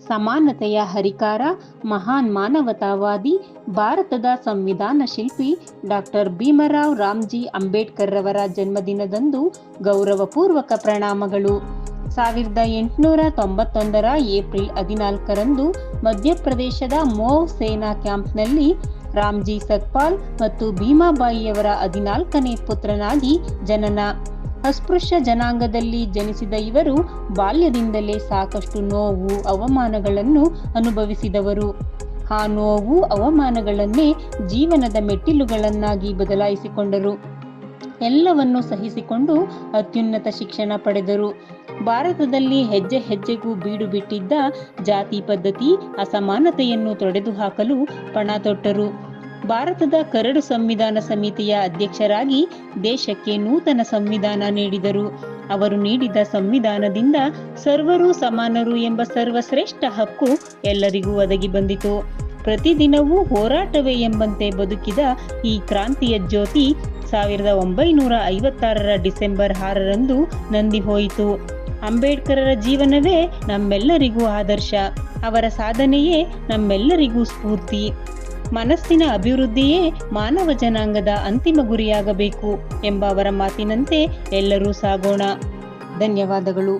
ಸಮಾನತೆಯ ಹರಿಕಾರ, ಮಹಾನ್ ಮಾನವತಾವಾದಿ, ಭಾರತದ ಸಂವಿಧಾನ ಶಿಲ್ಪಿ ಡಾಕ್ಟರ್ ಭೀಮರಾವ್ ರಾಮ್ಜಿ ಅಂಬೇಡ್ಕರ್ ರವರ ಜನ್ಮದಿನದಂದು ಗೌರವಪೂರ್ವಕ ಪ್ರಣಾಮಗಳು. 1891 ಏಪ್ರಿಲ್ 14ರಂದು ಮಧ್ಯಪ್ರದೇಶದ ಮೋವ್ ಸೇನಾ ಕ್ಯಾಂಪ್ನಲ್ಲಿ ರಾಮ್ಜಿ ಸಕ್ಪಾಲ್ ಮತ್ತು ಭೀಮಾಬಾಯಿಯವರ 14ನೇ ಪುತ್ರನಾಗಿ ಜನನ. ಅಸ್ಪೃಶ್ಯ ಜನಾಂಗದಲ್ಲಿ ಜನಿಸಿದ ಇವರು ಬಾಲ್ಯದಿಂದಲೇ ಸಾಕಷ್ಟು ನೋವು, ಅವಮಾನಗಳನ್ನು ಅನುಭವಿಸಿದವರು. ಆ ನೋವು, ಅವಮಾನಗಳನ್ನೇ ಜೀವನದ ಮೆಟ್ಟಿಲುಗಳನ್ನಾಗಿ ಬದಲಾಯಿಸಿಕೊಂಡರು. ಎಲ್ಲವನ್ನೂ ಸಹಿಸಿಕೊಂಡು ಅತ್ಯುನ್ನತ ಶಿಕ್ಷಣ ಪಡೆದರು. ಭಾರತದಲ್ಲಿ ಹೆಜ್ಜೆ ಹೆಜ್ಜೆಗೂ ಬೀಡು ಬಿಟ್ಟಿದ್ದ ಜಾತಿ ಪದ್ಧತಿ, ಅಸಮಾನತೆಯನ್ನು ತೊಡೆದುಹಾಕಲು ಪಣ ತೊಟ್ಟರು. ಭಾರತದ ಕರಡು ಸಂವಿಧಾನ ಸಮಿತಿಯ ಅಧ್ಯಕ್ಷರಾಗಿ ದೇಶಕ್ಕೆ ನೂತನ ಸಂವಿಧಾನ ನೀಡಿದರು. ಅವರು ನೀಡಿದ ಸಂವಿಧಾನದಿಂದ ಸರ್ವರೂ ಸಮಾನರು ಎಂಬ ಸರ್ವಶ್ರೇಷ್ಠ ಹಕ್ಕು ಎಲ್ಲರಿಗೂ ಒದಗಿ ಬಂದಿತು. ಪ್ರತಿದಿನವೂ ಹೋರಾಟವೇ ಎಂಬಂತೆ ಬದುಕಿದ ಈ ಕ್ರಾಂತಿಯ ಜ್ಯೋತಿ 1956ರ ಡಿಸೆಂಬರ್ 6ರಂದು ನಂದಿ ಹೋಯಿತು. ಅಂಬೇಡ್ಕರರ ಜೀವನವೇ ನಮ್ಮೆಲ್ಲರಿಗೂ ಆದರ್ಶ, ಅವರ ಸಾಧನೆಯೇ ನಮ್ಮೆಲ್ಲರಿಗೂ ಸ್ಫೂರ್ತಿ. ಮನಸ್ಸಿನ ಅಭಿವೃದ್ಧಿಯೇ ಮಾನವ ಜನಾಂಗದ ಅಂತಿಮ ಗುರಿಯಾಗಬೇಕು ಎಂಬ ಅವರ ಮಾತಿನಂತೆ ಎಲ್ಲರೂ ಸಾಗೋಣ. ಧನ್ಯವಾದಗಳು.